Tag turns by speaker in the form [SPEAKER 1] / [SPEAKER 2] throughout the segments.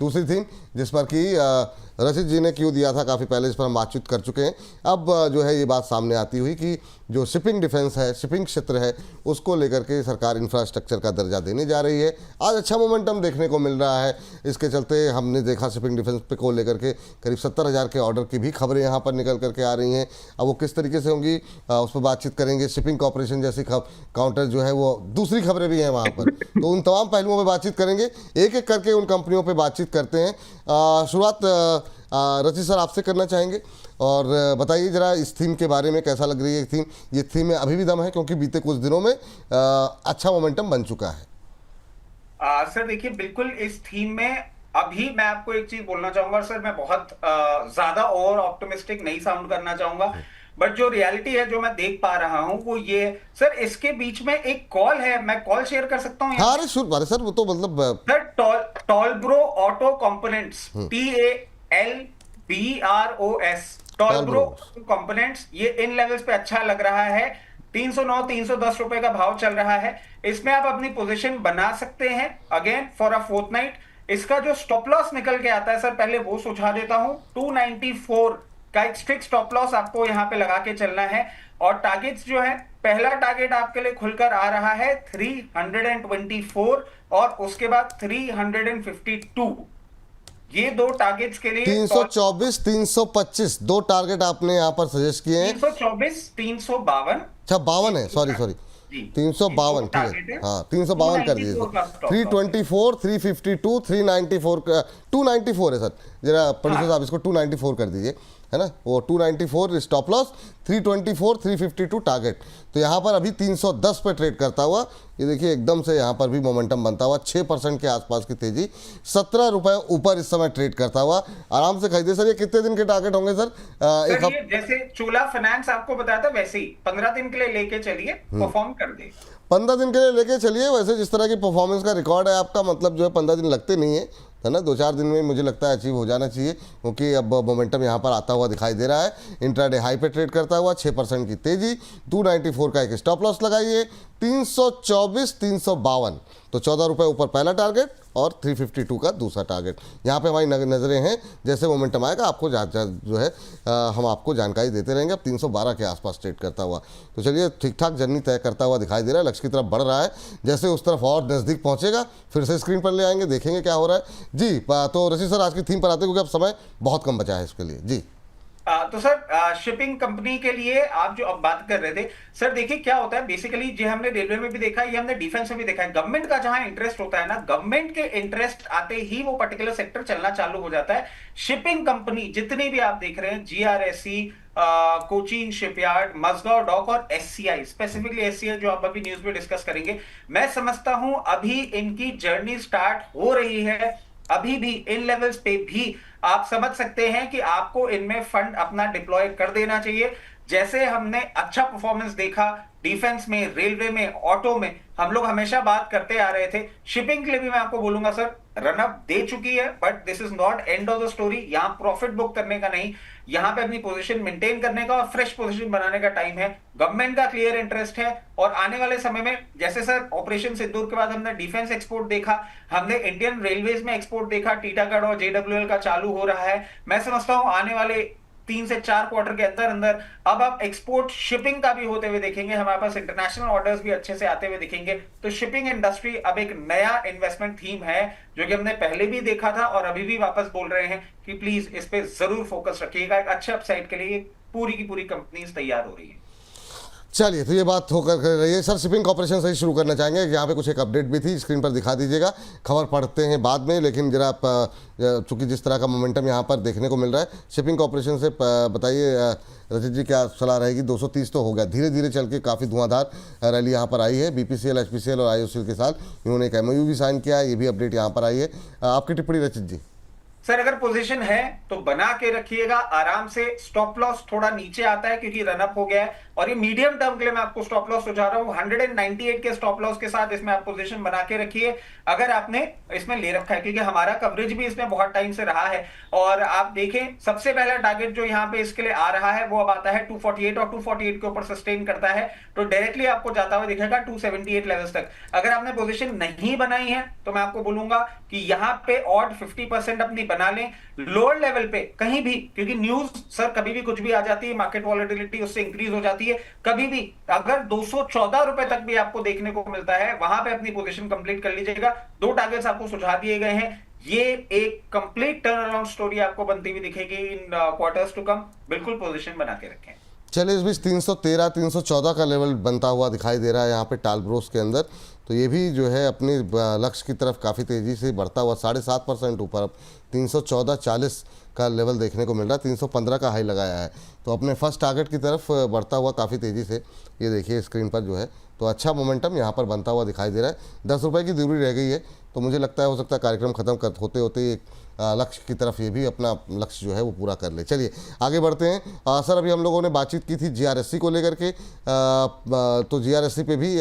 [SPEAKER 1] दूसरी थीम जिस पर कि रचित जी ने क्यों दिया था काफ़ी पहले, इस पर हम बातचीत कर चुके हैं। अब जो है ये बात सामने आती हुई कि जो शिपिंग डिफेंस है, शिपिंग क्षेत्र है, उसको लेकर के सरकार इंफ्रास्ट्रक्चर का दर्जा देने जा रही है। आज अच्छा मोमेंटम देखने को मिल रहा है। इसके चलते हमने देखा शिपिंग डिफेंस पे को लेकर के करीब 70,000 के ऑर्डर की भी खबरें यहाँ पर निकल करके आ रही हैं। अब वो किस तरीके से होंगी उस पर बातचीत करेंगे। शिपिंग कॉर्पोरेशन जैसी काउंटर जो है वो दूसरी खबरें भी हैं वहाँ पर, तो उन तमाम पहलुओं पर बातचीत करेंगे। एक एक करके उन कंपनियों पर बातचीत करते हैं। शुरुआत रचित सर आपसे करना चाहेंगे और बताइए जरा इस थीम के बारे में, कैसा लग रही है थीम। ये थीम में अभी भी दम है क्योंकि बीते कुछ दिनों में अच्छा मोमेंटम बन चुका है।
[SPEAKER 2] सर देखिए, बिल्कुल इस थीम में अभी मैं आपको एक चीज बोलना चाहूंगा सर, मैं बहुत ज्यादा ओवर ऑप्टिमिस्टिक नहीं साउंड करना चाहूंगा, बट जो रियलिटी है जो मैं देख पा रहा हूं वो ये है सर। इसके बीच में एक कॉल है, मैं कॉल शेयर कर सकता हूं?
[SPEAKER 1] हाँ, अरे सर वो तो मतलब
[SPEAKER 2] sir Talbros auto components, TALBROS, Talbros components, ये इन लेवल्स पे अच्छा लग रहा है। 309 310 रुपए का भाव चल रहा है। इसमें आप अपनी पोजीशन बना सकते हैं अगेन फॉर अ फोर्टनाइट। इसका जो स्टॉप लॉस निकल के आता है सर, पहले वो सुझा देता हूं। 294 का एक स्ट्रिक्ट स्टॉप लॉस आपको यहां पे लगा के चलना है। और टारगेट्स जो है, पहला टारगेट आपके लिए खुलकर आ रहा है 324 और उसके बाद 352। ये दो टारगेट्स के लिए
[SPEAKER 1] 324 325 दो टारगेट आपने यहाँ पर सजेस्ट किए हैं।
[SPEAKER 2] 324 352,
[SPEAKER 1] अच्छा 52 है, सॉरी 352, ठीक है। हाँ 352 कर दीजिए। 324 352 394 294 है सर, जरा प्रोड्यूसर साहब इसको 294 कर दीजिए, है ना। वो 294 स्टॉप लॉस, 324 352 टारगेट। तो यहाँ पर अभी 310 पे ट्रेड करता हुआ ये देखिए एकदम से यहाँ पर भी मोमेंटम बनता हुआ 6% के आसपास की तेजी, 17 रुपए ऊपर इस समय ट्रेड करता हुआ आराम से खरीदे। सर ये कितने दिन के टारगेट होंगे सर?
[SPEAKER 2] ये जैसे चोला फाइनेंस आपको बताया था वैसे ही 15 दिन के लिए लेके चलिए, परफॉर्म कर दे।
[SPEAKER 1] 15 दिन के लिए लेके चलिए। वैसे जिस तरह की परफॉर्मेंस का रिकॉर्ड है आपका, मतलब जो है 15 दिन लगते नहीं है ना, 2-4 दिन में मुझे लगता है अचीव हो जाना चाहिए, क्योंकि अब मोमेंटम यहाँ पर आता हुआ दिखाई दे रहा है। इंट्राडे हाई पे ट्रेड करता हुआ 6% की तेजी, 294 का एक स्टॉप लॉस लगाइए, 324 352, तो 14 रुपये ऊपर पहला टारगेट और 352 का दूसरा टारगेट। यहाँ पे हमारी नज़रें हैं, जैसे मोमेंटम आएगा आपको जो है हम आपको जानकारी देते रहेंगे। अब 312 के आसपास ट्रेड करता हुआ, तो चलिए ठीक ठाक जर्नी तय करता हुआ दिखाई दे रहा है, लक्ष्य की तरफ बढ़ रहा है। जैसे उस तरफ और नज़दीक पहुँचेगा फिर से स्क्रीन पर ले आएंगे, देखेंगे क्या हो रहा है जी। तो रशीद सर आज की थीम पर आते हैं, क्योंकि अब समय बहुत कम बचा है इसके लिए जी।
[SPEAKER 2] तो सर शिपिंग कंपनी के लिए आप जो अब बात कर रहे थे सर, देखिए क्या होता है बेसिकली, जो हमने रेलवे में भी देखा है, ये हमने डिफेंस में भी देखा है। गवर्नमेंट का जहां इंटरेस्ट होता है ना, गवर्नमेंट के इंटरेस्ट आते ही वो पर्टिकुलर सेक्टर चलना चालू हो जाता है। शिपिंग कंपनी जितनी भी आप देख रहे हैं, GRSE, Cochin shipyard, Mazagon dock और SCI, स्पेसिफिकली SCI जो आप अभी न्यूज में डिस्कस करेंगे, मैं समझता हूं अभी इनकी जर्नी स्टार्ट हो रही है। अभी भी इन लेवल्स पे भी आप समझ सकते हैं कि आपको इनमें फंड अपना डिप्लॉय कर देना चाहिए। जैसे हमने अच्छा परफॉर्मेंस देखा डिफेंस में, रेलवे में, ऑटो में, हम लोग हमेशा बात करते आ रहे थे। शिपिंग के लिए भी मैं आपको बोलूंगा सर, रनअप दे चुकी है, but this is not end of the story. यहां प्रॉफिट बुक करने का नहीं, यहां पे अपनी पोजीशन मेंटेन करने का और फ्रेश पोजीशन बनाने का टाइम है। गवर्नमेंट का क्लियर इंटरेस्ट है और आने वाले समय में, जैसे सर ऑपरेशन सिंदूर के बाद हमने डिफेंस एक्सपोर्ट देखा, हमने इंडियन रेलवेज में एक्सपोर्ट देखा, टीटागढ़ और JWL का चालू हो रहा है। मैं समझता हूं आने वाले 3 से 4 क्वार्टर के अंदर अंदर अब आप एक्सपोर्ट शिपिंग का भी होते हुए देखेंगे, हमारे पास इंटरनेशनल ऑर्डर्स भी अच्छे से आते हुए दिखेंगे। तो शिपिंग इंडस्ट्री अब एक नया इन्वेस्टमेंट थीम है, जो कि हमने पहले भी देखा था और अभी भी वापस बोल रहे हैं कि प्लीज इस पे जरूर फोकस रखिएगा। एक अच्छे अपसाइड के लिए पूरी की पूरी कंपनीज तैयार हो रही है।
[SPEAKER 1] चलिए, तो ये बात होकर कर रही है। सर शिपिंग कॉर्पोरेशन से ही शुरू करना चाहेंगे, यहाँ पे कुछ एक अपडेट भी थी, स्क्रीन पर दिखा दीजिएगा। खबर पढ़ते हैं बाद में, लेकिन जरा चूँकि जिस तरह का मोमेंटम यहाँ पर देखने को मिल रहा है, शिपिंग कॉर्पोरेशन से बताइए रचित जी क्या सलाह रहेगी। 230 तो हो गया, धीरे धीरे चल के काफ़ी धुआंधार रैली यहाँ पर आई है। BPCL, HPCL और IOCL के साथ इन्होंने एक MOU भी साइन किया है, ये भी अपडेट यहाँ पर आई है। आपकी टिप्पणी रचित जी।
[SPEAKER 2] सर अगर पोजीशन है तो बना के रखिएगा आराम से। स्टॉप लॉस थोड़ा नीचे आता है क्योंकि रनअप हो गया है, और ये मीडियम टर्म के लिए मैं आपको स्टॉप लॉस सुझा रहा हूं 198 के स्टॉप लॉस के साथ इसमें आप पोजीशन बना के रखिए अगर आपने इसमें ले रखा है, क्योंकि हमारा कवरेज भी इसमें बहुत टाइम से रहा है। और आप देखें सबसे पहला टारगेट जो यहाँ पे इसके लिए आ रहा है वो अब आता है 248, और 248 के ऊपर सस्टेन करता है तो डायरेक्टली आपको जाता हुआ दिखेगा 278 लेवल्स तक। अगर आपने पोजीशन नहीं बनाई है तो मैं आपको बोलूंगा कि यहां पे ऑड 50% अपनी बना लें लोअर लेवल पे कहीं भी, क्योंकि न्यूज सर कभी भी कुछ भी आ जाती है, मार्केट वॉलेटिलिटी उससे इंक्रीज हो जाती है कभी भी। अगर 214 रुपए तक भी आपको देखने को मिलता है वहां पे अपनी पोजीशन कंप्लीट कर लीजिएगा। दो टारगेट्स आपको सुझा दिए गए हैं, ये एक कंप्लीट टर्न अराउंड स्टोरी आपको बनती हुई दिखेगी इन क्वार्टर्स टू कम। बिल्कुल पोजीशन बना के रखें।
[SPEAKER 1] चलिए, इस बीच 313 314 का लेवल बनता हुआ दिखाई दे रहा है यहाँ पे टालब्रोस के अंदर। तो ये भी जो है अपने लक्ष्य की तरफ काफ़ी तेज़ी से बढ़ता हुआ 7.5% ऊपर अब 314.40 का लेवल देखने को मिल रहा है। 315 का हाई लगाया है तो अपने फर्स्ट टारगेट की तरफ बढ़ता हुआ काफ़ी तेज़ी से, ये देखिए स्क्रीन पर जो है, तो अच्छा मोमेंटम यहाँ पर बनता हुआ दिखाई दे रहा है। 10 रुपये की दूरी रह गई है तो मुझे लगता है हो सकता है कार्यक्रम खत्म होते होते एक लक्ष्य की तरफ ये भी अपना लक्ष्य जो है वो पूरा कर ले। चलिए आगे बढ़ते हैं। सर अभी हम लोगों ने बातचीत की थी जीआरएससी को लेकर के, तो जीआरएससी पे भी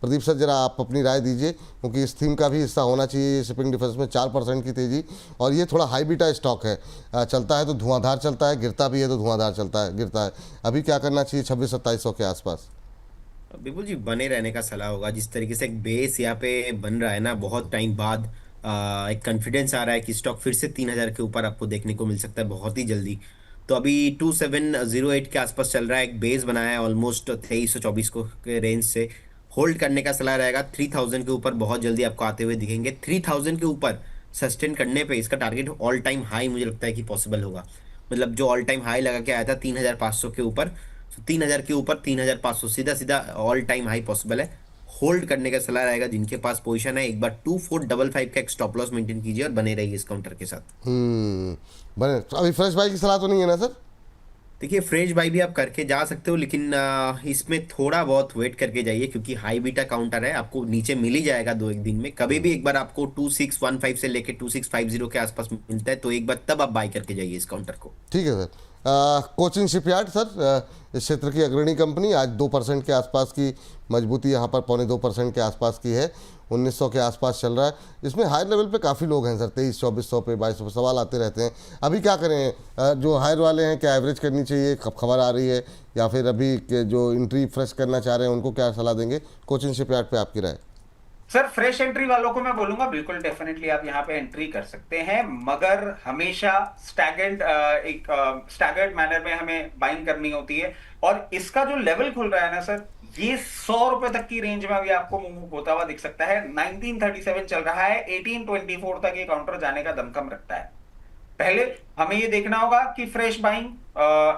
[SPEAKER 1] प्रदीप सर जरा आप अपनी राय दीजिए, क्योंकि इस थीम का भी हिस्सा होना चाहिए। शिपिंग डिफेंस में 4% की तेज़ी, और ये थोड़ा हाई बीटा स्टॉक है, चलता है तो धुआंधार चलता है, गिरता भी है तो धुआंधार गिरता है। अभी क्या करना चाहिए 26-2700 के आसपास?
[SPEAKER 3] बिल्कुल जी, बने रहने का सलाह होगा। जिस तरीके से एक बेस यहाँ पे बन रहा है ना, बहुत टाइम बाद एक कॉन्फिडेंस आ रहा है कि स्टॉक फिर से 3000 के ऊपर आपको देखने को मिल सकता है बहुत ही जल्दी। तो अभी 2708 के आसपास चल रहा है, एक बेस बनाया है ऑलमोस्ट 2324 को के रेंज से होल्ड करने का सलाह रहेगा। 3000 के ऊपर बहुत जल्दी आपको आते हुए दिखेंगे। 3000 के ऊपर सस्टेन करने पे इसका टारगेट ऑल टाइम हाई मुझे लगता है कि पॉसिबल होगा। मतलब जो ऑल टाइम हाई लगा के आया था 3500 के ऊपर, तो 3000 के ऊपर 3500 सीधा सीधा ऑल टाइम हाई पॉसिबल है। होल्ड करने का सलाह रहेगा जिनके पास पोजीशन है। एक बार 2455 का एक स्टॉप लॉस मेंटेन कीजिए और बने रहिए इस काउंटर के साथ।
[SPEAKER 1] बने अभी फ्रेश बाई की सलाह तो नहीं है ना सर?
[SPEAKER 3] देखिए, फ्रेश बाई भी आप करके जा सकते हो, लेकिन इसमें थोड़ा बहुत वेट करके जाइए क्योंकि हाई बीटा काउंटर है, आपको नीचे मिल ही जाएगा 2-1 दिन में। कभी भी एक बार आपको 2615 से लेके 2650 के आसपास मिलता है तो एक बार तब आप बाई करके जाइए इस काउंटर को।
[SPEAKER 1] ठीक है सर। कोचिन शिपयार्ड सर, इस क्षेत्र की अग्रणी कंपनी, आज 2% के आसपास की मजबूती यहाँ पर 2.25% के आसपास की है, 1900 के आसपास चल रहा है। इसमें हाई लेवल पे काफ़ी लोग हैं सर, 2300-2400 पे 2200 पे सवाल आते रहते हैं। अभी क्या करें, जो हायर वाले हैं क्या एवरेज करनी चाहिए, खबर आ रही है, या फिर अभी के जो एंट्री फ्रेश करना चाह रहे हैं उनको क्या सलाह देंगे? कोचिन शिपयार्ड पे आपकी राय?
[SPEAKER 2] सर फ्रेश एंट्री वालों को मैं बोलूंगा बिल्कुल डेफिनेटली आप यहाँ पे एंट्री कर सकते हैं, मगर हमेशा स्टैगर्ड मैनर में हमें बाइंग करनी होती है। और इसका जो लेवल खुल रहा है ना सर, ये 100 रुपए तक की रेंज में अभी आपको मूव होता हुआ दिख सकता है। 1937 चल रहा है, 1824 तक ये काउंटर जाने का दमखम रखता है। पहले हमें ये देखना होगा कि फ्रेश बाइंग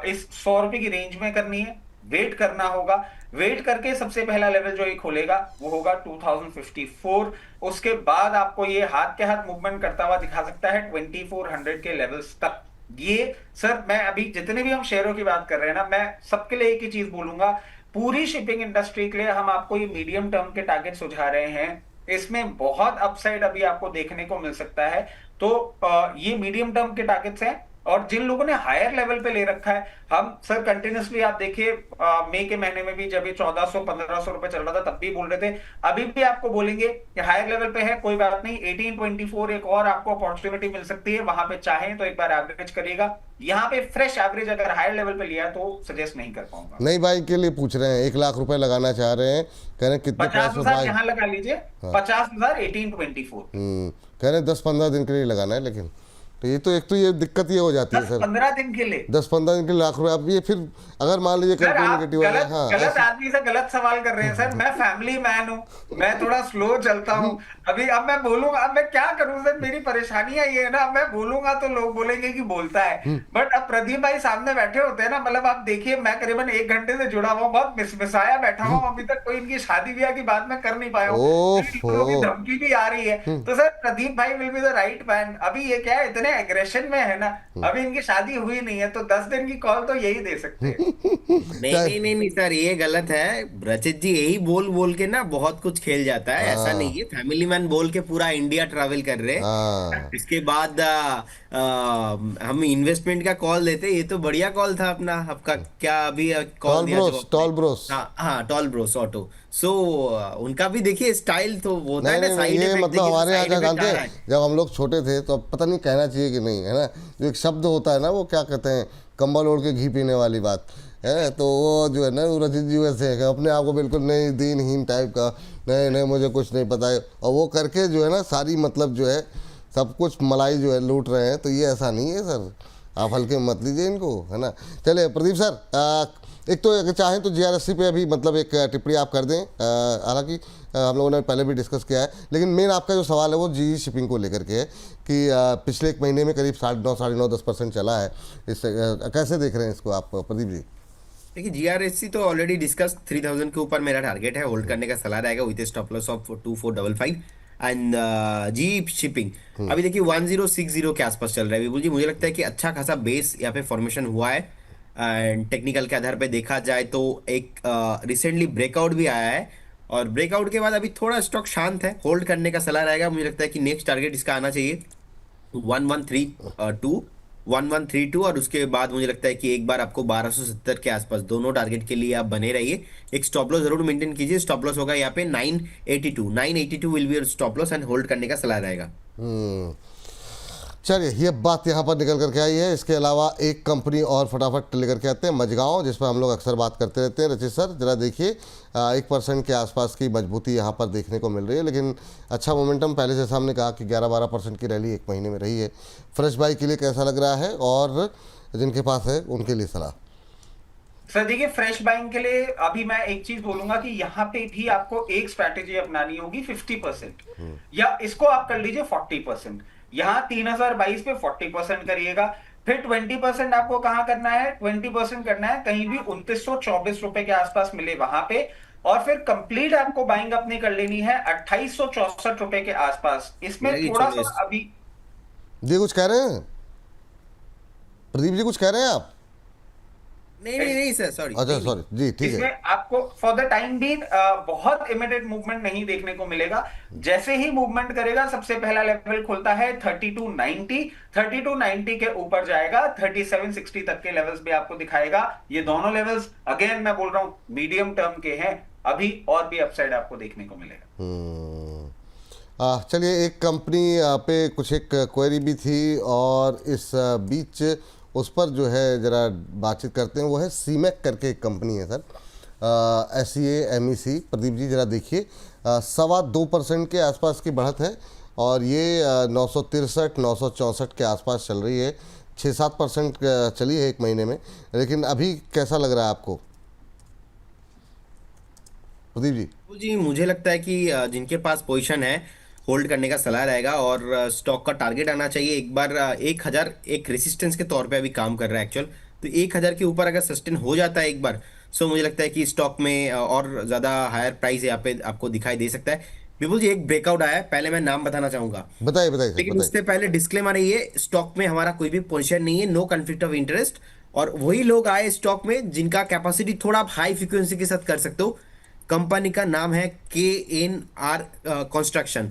[SPEAKER 2] इस 100 रुपए की रेंज में करनी है, वेट करना होगा। वेट करके सबसे पहला लेवल जो ये खोलेगा वो होगा 2054। उसके बाद आपको ये हाथ के हाथ मूवमेंट करता हुआ दिखा सकता है 2400 के लेवल्स तक। ये सर मैं अभी जितने भी हम शेयरों की बात कर रहे हैं ना, मैं सबके लिए एक ही चीज बोलूंगा, पूरी शिपिंग इंडस्ट्री के लिए हम आपको ये मीडियम टर्म के टारगेट सुझा रहे हैं। इसमें बहुत अपसाइड अभी आपको देखने को मिल सकता है। तो ये मीडियम टर्म के टारगेट्स हैं। और जिन लोगों ने हायर लेवल पे ले रखा है, हम सर कंटिन्यूसली आप देखिए मई के महीने में भी जब ये 1400-1500 रुपए चल रहा था तब भी बोल रहे थे, अभी भी आपको बोलेंगे कि हायर लेवल पे है, कोई बात नहीं, 1824 एक और आपको अपॉर्चुनिटी मिल सकती है, वहां पे चाहें तो एक बार एवरेज करिएगा। यहाँ पे फ्रेश एवरेज अगर हायर लेवल पे लिया तो सजेस्ट नहीं कर पाऊंगा।
[SPEAKER 1] नई बाइक के लिए पूछ रहे हैं, 1 लाख रुपए लगाना चाह रहे हैं, कह रहे हैं कितने
[SPEAKER 2] 50,000 यहाँ लगा लीजिए। 50,000 1824
[SPEAKER 1] कह रहे हैं 10-15 दिन के लिए लगाना है। लेकिन तो ये तो एक तो ये दिक्कत ये हो जाती है सर,
[SPEAKER 2] 10-15 दिन के लिए
[SPEAKER 1] 10-15 दिन के लिए लाख रुपए। अब ये फिर अगर मान लीजिए
[SPEAKER 2] सर आप
[SPEAKER 1] नेगेटिव है, हाँ
[SPEAKER 2] गलत आदमी से गलत सवाल कर रहे हैं सर। मैं फैमिली मैन हूँ, मैं थोड़ा स्लो चलता हूँ। अभी अब मैं बोलूंगा, अब मैं क्या करूं सर, मेरी परेशानियां ये है ना, अब मैं बोलूंगा तो लोग बोलेंगे कि बोलता है। बट अब प्रदीप भाई सामने बैठे होते हैं ना, मतलब आप देखिए मैं करीबन 1 घंटे से जुड़ा हुआ हूँ, बहुत मिसमिसाया बैठा हूँ, अभी तक कोई इनकी शादी ब्याह की बात मैं कर नहीं पाया हूँ, धमकी भी आ रही है। तो सर प्रदीप भाई will be the right man. अभी ये क्या है, इतने इतने एग्रेशन में है ना, अभी इनकी शादी हुई नहीं है तो 10 दिन की कॉल तो यही दे सकते हैं।
[SPEAKER 3] नहीं नहीं नहीं नहीं सर, ये गलत है। रचित जी यही बोल बोल के ना बहुत कुछ खेल जाता है, ऐसा नहीं
[SPEAKER 1] हाँ
[SPEAKER 3] है। फैमिली मैन बोल के पूरा इंडिया ट्रैवल कर रहे हैं।
[SPEAKER 1] हाँ।
[SPEAKER 3] इसके बाद हम इन्वेस्टमेंट का कॉल देते, ये तो बढ़िया कॉल था अपना, आपका क्या अभी कॉल
[SPEAKER 1] टॉल
[SPEAKER 3] दिया जो
[SPEAKER 1] ब्रोस,
[SPEAKER 3] आपने।
[SPEAKER 1] Tall bros.
[SPEAKER 3] हाँ हाँ, टॉल ब्रोस ऑटो। सो उनका भी देखिए स्टाइल तो वो होता है
[SPEAKER 1] नहीं
[SPEAKER 3] ना,
[SPEAKER 1] नहीं नहीं,
[SPEAKER 3] साइड
[SPEAKER 1] ये
[SPEAKER 3] इफेक्ट।
[SPEAKER 1] मतलब
[SPEAKER 3] देखिए
[SPEAKER 1] हमारे यहाँ
[SPEAKER 3] साइड
[SPEAKER 1] क्या
[SPEAKER 3] इफेक्ट
[SPEAKER 1] जानते
[SPEAKER 3] आ
[SPEAKER 1] हैं,
[SPEAKER 3] रहा है।
[SPEAKER 1] जब हम लोग छोटे थे तो अब पता नहीं कहना चाहिए कि नहीं, है ना, जो एक शब्द होता है ना, वो क्या कहते हैं, कंबल ओढ़ के घी पीने वाली बात है, तो वो जो है ना, वो रचित जी वैसे है कि अपने आप को बिल्कुल नहीं दीनहीन टाइप का, नहीं नहीं मुझे कुछ नहीं पता है, और वो करके जो है ना सारी मतलब जो है सब कुछ मलाई जो है लूट रहे हैं। तो ये ऐसा नहीं है सर, आप हल्के में मत लीजिए इनको, है ना। चलिए प्रदीप सर, एक तो अगर चाहें तो जीआरएससी पे अभी मतलब एक टिप्पणी आप कर दें। हालांकि हम लोगों ने पहले भी डिस्कस किया है, लेकिन मेन आपका जो सवाल है वो जी शिपिंग को लेकर के है कि पिछले एक महीने में करीब 9.5-10% चला है। इससे कैसे देख रहे हैं इसको आप प्रदीप जी?
[SPEAKER 3] देखिए जीआरएससी तो ऑलरेडी डिस्कस, 3000 के ऊपर मेरा टारगेट है, होल्ड करने का सलाह रहेगा with stop loss of 2455। And G shipping अभी देखिए 1060 के आसपास चल रहा है विपुल जी। मुझे लगता है कि अच्छा खासा बेस यहाँ पे फॉर्मेशन हुआ है, एंड टेक्निकल के आधार पे देखा जाए तो एक रिसेंटली ब्रेकआउट भी आया है, और ब्रेकआउट के बाद अभी थोड़ा स्टॉक शांत है, होल्ड करने का सलाह रहेगा। मुझे लगता है कि नेक्स्ट टारगेट इसका आना चाहिए 1132, 1132, और उसके बाद मुझे लगता है कि एक बार आपको 1270 के आसपास, दोनों टारगेट के लिए आप बने रहिए। एक स्टॉप लॉस जरूर मेंटेन कीजिए, स्टॉप लॉस होगा यहाँ पे 982 will be stop loss, and hold करने का सलाह रहेगा।
[SPEAKER 1] हम्म, चलिए ये बात यहाँ पर निकल करके आई है। इसके अलावा एक कंपनी और फटाफट लेकर के आते हैं, मझगांव, जिस पर हम लोग अक्सर बात करते रहते हैं। रचित सर जरा देखिए, 1% के आसपास की मजबूती यहाँ पर देखने को मिल रही है, लेकिन अच्छा मोमेंटम पहले जैसा हमने कहा कि 11-12% की रैली एक महीने में रही है। फ्रेश बाई के लिए कैसा लग रहा है, और जिनके पास है उनके लिए सलाह?
[SPEAKER 2] सर देखिए, फ्रेश बाइंग के लिए अभी मैं एक चीज बोलूंगा कि यहाँ पे भी आपको एक स्ट्रैटेजी अपनानी होगी 50%, या इसको आप कर लीजिए 40%। यहाँ 3022 पे 40% करिएगा, फिर 20% आपको कहाँ करना है, 20% करना है कहीं भी 2924 रुपए के आसपास मिले वहां पे, और फिर कंप्लीट आपको बाइंग अपनी कर लेनी है 2864 रुपए के आसपास। इसमें
[SPEAKER 3] लगी
[SPEAKER 2] थोड़ा सा
[SPEAKER 3] 24।
[SPEAKER 2] अभी
[SPEAKER 1] जी कुछ कह रहे हैं प्रदीप जी, कुछ कह रहे हैं आप?
[SPEAKER 3] नहीं नहीं नहीं सर, सॉरी,
[SPEAKER 1] अच्छा
[SPEAKER 3] नहीं नहीं।
[SPEAKER 1] सॉरी जी, ठीक है।
[SPEAKER 2] इसमें आपको फॉर द टाइम भी बहुत इमीडिएट मूवमेंट नहीं देखने को मिलेगा। जैसे ही मूवमेंट करेगा, सबसे पहला लेवल खुलता है 3290, 3290 के ऊपर जाएगा, 3760 तक के लेवल्स भी आपको दिखाएगा। ये दोनों लेवल्स अगेन मैं बोल रहा हूं मीडियम टर्म के हैं, अभी और भी अपसाइड आपको देखने को मिलेगा।
[SPEAKER 1] चलिए एक कंपनी पे कुछ एक क्वेरी भी थी, और इस बीच उस पर जो है ज़रा बातचीत करते हैं। वो है सीमेक करके एक कंपनी है सर, SEAMEC। प्रदीप जी ज़रा देखिए, 2.25% के आसपास की बढ़त है, और ये 963-964 के आसपास चल रही है। 6-7% चली है एक महीने में, लेकिन अभी कैसा लग रहा है आपको प्रदीप जी?
[SPEAKER 3] तो जी मुझे लगता है कि जिनके पास पोजीशन है, होल्ड करने का सलाह रहेगा, और स्टॉक का टारगेट आना चाहिए एक बार 1000, एक रेसिस्टेंस के तौर पे अभी काम कर रहा है एक्चुअल। तो 1000 के ऊपर अगर सस्टेन हो जाता है एक बार, सो मुझे लगता है कि स्टॉक में और ज़्यादा हायर प्राइस यहाँ पे आपको दिखाई दे सकता है। विपुल जी एक ब्रेकआउट आया है, पहले मैं नाम बताना चाहूंगा,
[SPEAKER 1] बताइए बताइए सर,
[SPEAKER 3] लेकिन
[SPEAKER 1] बताइए।
[SPEAKER 3] उससे पहले डिस्क्लेमर है, ये स्टॉक में हमारा कोई भी पोजीशन नहीं है, नो कॉन्फ्लिक्ट ऑफ इंटरेस्ट, और वही लोग आए स्टॉक में जिनका कैपेसिटी थोड़ा आप हाई फ्रिक्वेंसी के साथ कर सकते हो। कंपनी का नाम है KNR construction,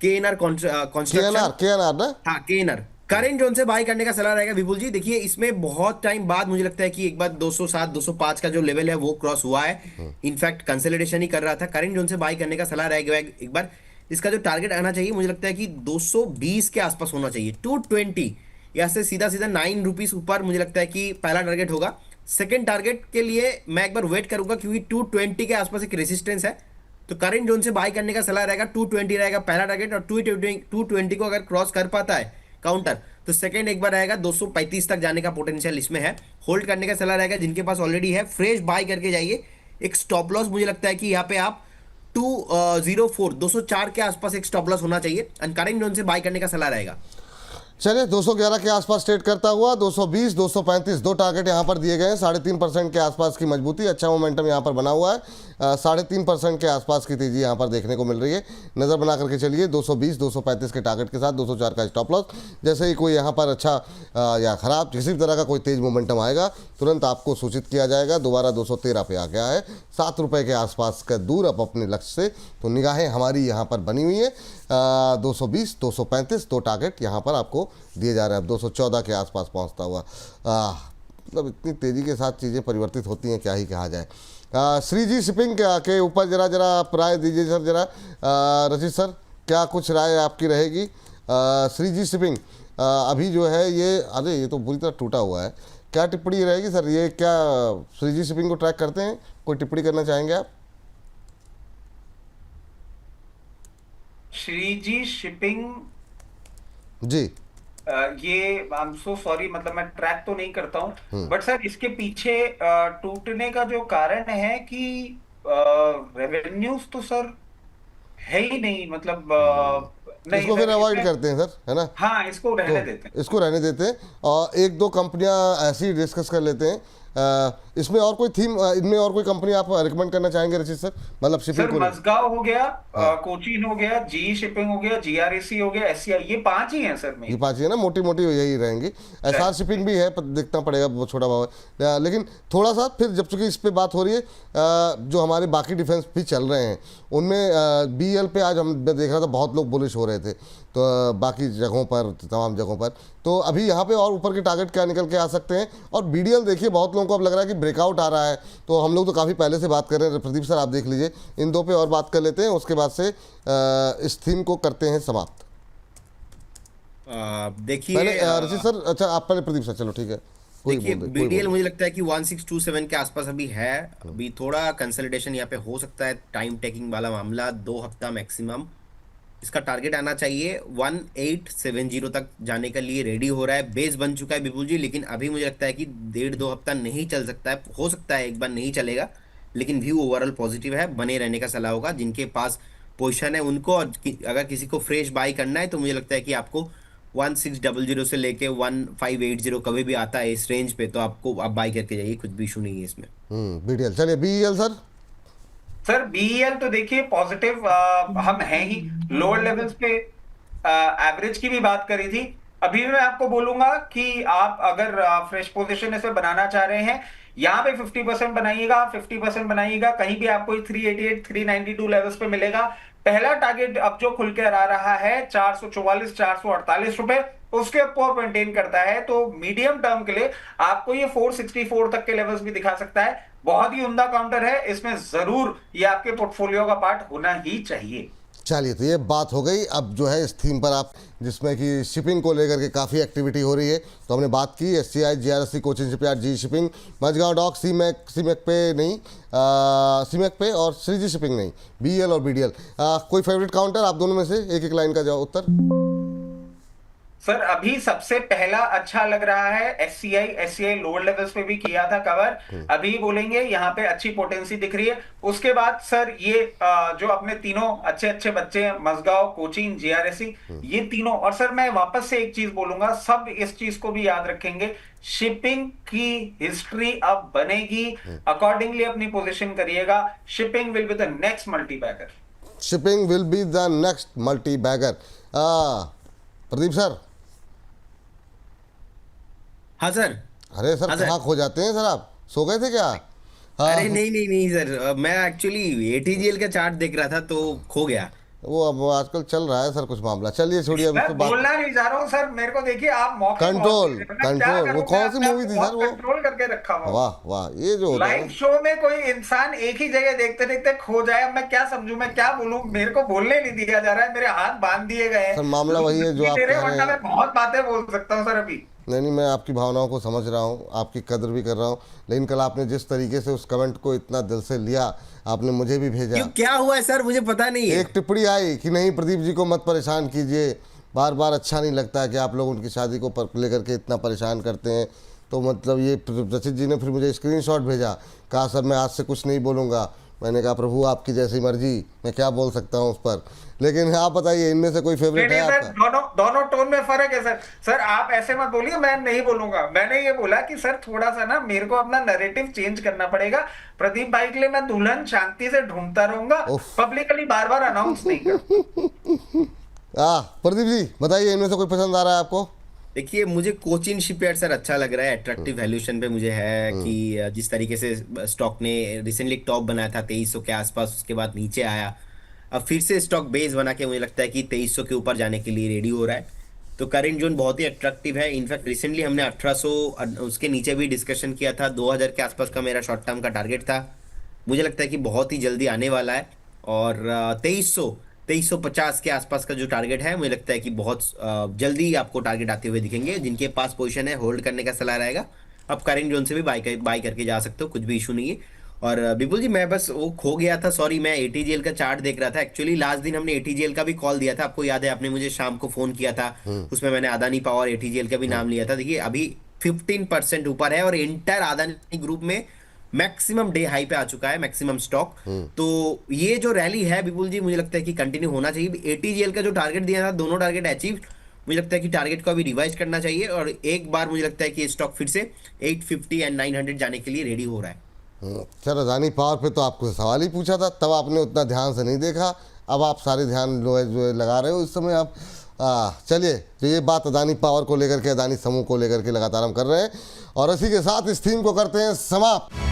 [SPEAKER 3] KNR construction.
[SPEAKER 1] KNR ना?
[SPEAKER 3] हाँ KNR, करेंट जोन से बाय करने का सलाह रहेगा विपुल जी। देखिए इसमें बहुत टाइम बाद मुझे लगता है कि एक बार 207 205 का जो लेवल है वो क्रॉस हुआ है, इनफैक्ट कंसोलिडेशन ही कर रहा था। करेंट जोन से बाय करने का सलाह रहेगा एक बार। इसका जो टारगेट आना चाहिए मुझे लगता है कि 220 के आसपास होना चाहिए, 220, यहाँ से सीधा सीधा 9 रुपीज ऊपर मुझे लगता है कि पहला टारगेट होगा। सेकंड टारगेट के लिए मैं एक बार वेट करूंगा, क्योंकि 220 के आसपास एक रेजिस्टेंस है, तो करंट जोन से बाय करने का सलाह रहेगा। 220 रहेगा पहला टारगेट, और 220 को अगर क्रॉस कर पाता है काउंटर, तो सेकंड एक बार रहेगा 235 तक जाने का पोटेंशियल इसमें है, होल्ड करने का सलाह रहेगा। जिनके पास ऑलरेडी है फ्रेश बाय करके जाइए। एक स्टॉप लॉस मुझे लगता है कि यहाँ पे आप 204 के आसपास एक स्टॉप लॉस होना चाहिए, एंड करंट जोन से बाय करने का सलाह रहेगा।
[SPEAKER 1] चलिए 211 के आसपास ट्रेड करता हुआ 220, 235 दो टारगेट यहाँ पर दिए गए हैं। 3.5% के आसपास की मजबूती, अच्छा मोमेंटम यहाँ पर बना हुआ है। 3.5% के आसपास की तेजी यहाँ पर देखने को मिल रही है। नज़र बना करके चलिए 220, 235 के टारगेट के साथ 204 का स्टॉप लॉस। जैसे ही कोई यहाँ पर अच्छा या ख़राब किसी भी तरह का कोई तेज मोमेंटम आएगा तुरंत आपको सूचित किया जाएगा। दोबारा 213 पे आ गया है, 7 रुपये के आसपास का दूर अब अपने लक्ष्य से। तो निगाहें हमारी यहाँ पर बनी हुई है। 220, 235 दो टारगेट यहाँ पर आपको दिए जा रहे हैं। अब 214 के आसपास पहुँचता हुआ मतलब इतनी तेज़ी के साथ चीज़ें परिवर्तित होती हैं, क्या ही कहा जाए। श्रीजी शिपिंग के ऊपर जरा आप राय दीजिए सर, जरा रचित सर, क्या कुछ राय आपकी रहेगी? श्रीजी शिपिंग अभी जो है ये, अरे ये तो बुरी तरह टूटा हुआ है, क्या टिप्पणी रहेगी सर? ये क्या श्रीजी शिपिंग को ट्रैक करते हैं? कोई टिप्पणी करना चाहेंगे आप?
[SPEAKER 2] श्रीजी शिपिंग
[SPEAKER 1] जी
[SPEAKER 2] ये आई एम सो सॉरी, मतलब मैं ट्रैक तो नहीं करता हूं, बट सर इसके पीछे टूटने का जो कारण है कि रेवेन्यूज तो सर है ही नहीं, मतलब नहीं
[SPEAKER 1] इसको फिर
[SPEAKER 2] सर,
[SPEAKER 1] अवॉइड
[SPEAKER 2] इसमें
[SPEAKER 1] करते हैं सर, है ना?
[SPEAKER 2] हाँ इसको रहने
[SPEAKER 1] तो
[SPEAKER 2] देते हैं।
[SPEAKER 1] इसको रहने देते हैं और एक दो कंपनियां ऐसी डिस्कस कर लेते हैं। इसमें और कोई थीम, इनमें और कोई कंपनी आप रिकमेंड करना चाहेंगे रचित सर? मतलब शिपिंग
[SPEAKER 2] सर
[SPEAKER 1] को
[SPEAKER 2] मजगांव हो गया, कोचीन हो गया, जी शिपिंग हो गया, जीआरएसी हो गया, एससीआई, ये 5 ही हैं सर
[SPEAKER 1] ये
[SPEAKER 2] मेन।
[SPEAKER 1] 5 ही है ना, मोटी मोटी यही रहेंगी। एसआर शिपिंग भी है पर देखना पड़ेगा, वो छोटा भाव है। लेकिन थोड़ा सा फिर जब चूंकि इस पे बात हो रही है, जो हमारे बाकी डिफेंस भी चल रहे हैं उनमें बीएल पे आज हम देख रहा था बहुत लोग बुलिश हो रहे थे, तो बाकी जगहों पर, तमाम जगहों पर। तो अभी यहाँ पे और ऊपर के टारगेट क्या निकल के आ सकते हैं? और बीडीएल देखिए, बहुत लोगों को अब लग रहा है कि ब्रेकआउट आ रहा है, तो हम लोग तो काफ़ी पहले से बात कर रहे हैं। प्रदीप सर आप देख लीजिए, इन दो पे और बात कर लेते हैं, उसके बाद से इस थीम को करते हैं समाप्त।
[SPEAKER 3] देखिए
[SPEAKER 1] पहले रचित सर, अच्छा आप पहले प्रदीप सर, चलो ठीक है। कोई
[SPEAKER 3] देखिए
[SPEAKER 1] बोल दे, कोई
[SPEAKER 3] बीडीएल
[SPEAKER 1] बोल
[SPEAKER 3] मुझे लगता है कि 1627 के आसपास अभी है। अभी थोड़ा कंसोलिडेशन यहाँ पे हो सकता है, टाइम टेकिंग वाला मामला, 2 हफ्ता मैक्सिमम। इसका टारगेट आना चाहिए 1870 तक जाने के लिए रेडी हो रहा है। बेस बन चुका है विपुल जी, लेकिन अभी मुझे लगता है कि 1.5-2 हफ्ता नहीं चल सकता है। हो सकता है एक बार नहीं चलेगा, लेकिन व्यू ओवरऑल पॉजिटिव है। बने रहने का सलाह होगा जिनके पास पोजीशन है उनको। और अगर किसी को फ्रेश बाई करना है तो मुझे लगता है कि आपको 1600 से लेके 1580 कभी भी आता है इस रेंज पे, तो आपको आप बाई करके जाइए, कुछ भी इशू नहीं है इसमें।
[SPEAKER 1] बीडीएल। चलिए बीईएल सर।
[SPEAKER 2] सर बीईएल तो देखिए पॉजिटिव हम हैं ही, लोअर लेवल्स पे एवरेज की भी बात करी थी। अभी भी मैं आपको बोलूंगा कि आप अगर फ्रेश पोजीशन इसे बनाना चाह रहे हैं, यहाँ पे 50% बनाइएगा, 50% बनाइएगा, कहीं भी आपको 388 392 लेवल्स पे मिलेगा। पहला टारगेट अब जो खुल कर आ रहा है 444 448 रुपए, उसके ऊपर मेंटेन करता है, तो मीडियम टर्म के लिए आपको ये 464 तक के लेवल्स भी दिखा सकता है। बहुत ही उम्दा काउंटर है, इसमें जरूर ये आपके पोर्टफोलियो का पार्ट होना ही चाहिए।
[SPEAKER 1] चलिए, तो ये बात हो गई। अब जो है इस थीम पर आप, जिसमें कि शिपिंग को लेकर के काफ़ी एक्टिविटी हो रही है, तो हमने बात की एससीआई, जीआरएससी, कोचिन शिपयार्ड, जी शिपिंग, मझगांव डॉक, सीमेक पे नहीं, सीमेक पे और श्रीजी शिपिंग नहीं, बीएल और बीडीएल। कोई फेवरेट काउंटर आप दोनों में से? एक एक लाइन का जाओ उत्तर।
[SPEAKER 2] सर अभी सबसे पहला अच्छा लग रहा है एससीआई लोअर लेवल्स पे भी किया था कवर, अभी बोलेंगे यहाँ पे अच्छी पोटेंसी दिख रही है। उसके बाद सर ये जो अपने तीनों अच्छे अच्छे बच्चे हैं, मझगांव, कोचिन, जीआरएससी, ये तीनों। और सर मैं वापस से एक चीज बोलूंगा, सब इस चीज को भी याद रखेंगे, शिपिंग की हिस्ट्री अब बनेगी, अकॉर्डिंगली अपनी पोजीशन करिएगा। Shipping will be the next multibagger.
[SPEAKER 1] Shipping will be the next multibagger. Pradeep sir.
[SPEAKER 3] हाँ सर।
[SPEAKER 1] अरे सर,
[SPEAKER 3] हाँ सर।
[SPEAKER 1] कहाँ खो जाते हैं सर, आप सो गए थे क्या?
[SPEAKER 3] अरे नहीं नहीं नहीं सर, मैं एक्चुअली एटीजीएल का चार्ट देख रहा था तो खो गया।
[SPEAKER 1] वो अब आजकल चल रहा है सर कुछ मामला। चलिए छोड़िए, अब
[SPEAKER 2] मैं
[SPEAKER 1] इस पे बात।
[SPEAKER 2] बोलना नहीं चाह रहा हूँ सर, मेरे को देखिए आप मौके
[SPEAKER 1] कंट्रोल,
[SPEAKER 2] बहुत दे रहे हैं। मैं क्या
[SPEAKER 1] कंट्रोल, वो
[SPEAKER 2] करूं,
[SPEAKER 1] कौन सी
[SPEAKER 2] मैं
[SPEAKER 1] मूवी थी
[SPEAKER 2] बहुत
[SPEAKER 1] सर वो?
[SPEAKER 2] कंट्रोल करके रखा हुआ हूं।
[SPEAKER 1] वाह वाह, ये जो होता है
[SPEAKER 2] लाइव
[SPEAKER 1] ना।
[SPEAKER 2] शो में कोई इंसान एक ही जगह देखते देखते खो जाए, अब मैं क्या समझूं, मैं क्या बोलूं, मेरे को बोलने नहीं दिया जा रहा है, मेरे हाथ बांध दिए गए हैं।
[SPEAKER 1] सर मामला वही है जो आप कह रहे
[SPEAKER 2] वरना मैं
[SPEAKER 1] हैं।
[SPEAKER 2] बहुत बातें बोल सकता हूँ सर अभी।
[SPEAKER 1] नहीं, मैं आपकी भावनाओं को समझ रहा हूँ, आपकी कदर भी कर रहा हूँ, लेकिन कल आपने जिस तरीके से उस कमेंट को इतना दिल से लिया, आपने मुझे भी भेजा।
[SPEAKER 3] क्यों, क्या हुआ है सर, मुझे पता नहीं है।
[SPEAKER 1] एक टिप्पणी आई कि नहीं प्रदीप जी को मत परेशान कीजिए, बार बार अच्छा नहीं लगता है कि आप लोग उनकी शादी को लेकर के इतना परेशान करते हैं। तो मतलब ये रचित जी ने फिर मुझे स्क्रीनशॉट भेजा, कहा सर मैं आज से कुछ नहीं बोलूँगा, मैंने कहा प्रभु आपकी जैसी मर्जी, मैं क्या बोल सकता हूँ उस पर। लेकिन आप बताइए, इनमें से कोई
[SPEAKER 2] नहीं
[SPEAKER 1] फेवरेट है
[SPEAKER 2] नहीं सर,
[SPEAKER 1] आपका?
[SPEAKER 2] दोनों दोनों टोन में फर्क है सर। सर आप ऐसे मत बोलिए, मैं नहीं बोलूंगा। मैंने ये बोला कि सर थोड़ा सा ना मेरे को अपना नैरेटिव चेंज करना पड़ेगा। प्रदीप भाई के लिए मैं दुल्हन शांति से ढूंढता रहूंगा,
[SPEAKER 1] उफ।
[SPEAKER 2] पब्लिकली बार बार अनाउंस नहीं कर।
[SPEAKER 1] प्रदीप जी बताइए, इनमें से कोई पसंद आ रहा है आपको?
[SPEAKER 3] देखिए, मुझे कोचिन शिपयार्ड सर अच्छा लग रहा है। अट्रैक्टिव वैल्यूएशन पे मुझे है कि जिस तरीके से स्टॉक ने रिसेंटली टॉप बनाया था 2300 के आसपास, उसके बाद नीचे आया, अब फिर से स्टॉक बेस बना के मुझे लगता है कि 2300 के ऊपर जाने के लिए रेडी हो रहा है। तो करेंट जोन बहुत ही अट्रैक्टिव है। इनफैक्ट रिसेंटली हमने 1800 उसके नीचे भी डिस्कशन किया था। 2000 के आसपास का मेरा शॉर्ट टर्म का टारगेट था। मुझे लगता है कि बहुत ही जल्दी आने वाला है। और 2350 के आसपास का जो टारगेट है, मुझे लगता है कि बहुत जल्दी आपको टारगेट आते हुए दिखेंगे। जिनके पास पोजीशन है, होल्ड करने का सलाह रहेगा। आप करेंट जोन से भी बाय करके जा सकते हो, कुछ भी इशू नहीं है। और विपुल जी, मैं बस वो खो गया था, सॉरी। मैं एटीजीएल का चार्ट देख रहा था। एक्चुअली लास्ट दिन हमने एटीजीएल का भी कॉल दिया था, आपको याद है? आपने मुझे शाम को फोन किया था, उसमें मैंने अदानी पावर एटीजीएल का भी नाम लिया था। देखिए, अभी 15% ऊपर है और इंटर अदानी ग्रुप में मैक्सिमम डे हाई पे आ चुका है, मैक्सिमम स्टॉक। तो ये जो रैली है विपुल जी, मुझे लगता है कि कंटिन्यू होना चाहिए। एटीजीएल का जो टारगेट दिया था, दोनों टारगेट अचीव। मुझे लगता है कि टारगेट को अभी रिवाइज करना चाहिए और एक बार मुझे लगता है कि स्टॉक फिर से 850 एंड 900 जाने के लिए रेडी हो रहा है।
[SPEAKER 1] सर अदानी पावर पे तो आपको सवाल ही पूछा था, तब आपने उतना ध्यान से नहीं देखा। अब आप सारे ध्यान जो है लगा रहे हो इस समय आप। चलिए, तो ये बात अदानी पावर को लेकर के, अदानी समूह को लेकर के लगातार हम कर रहे हैं और इसी के साथ इस थीम को करते हैं समाप्त।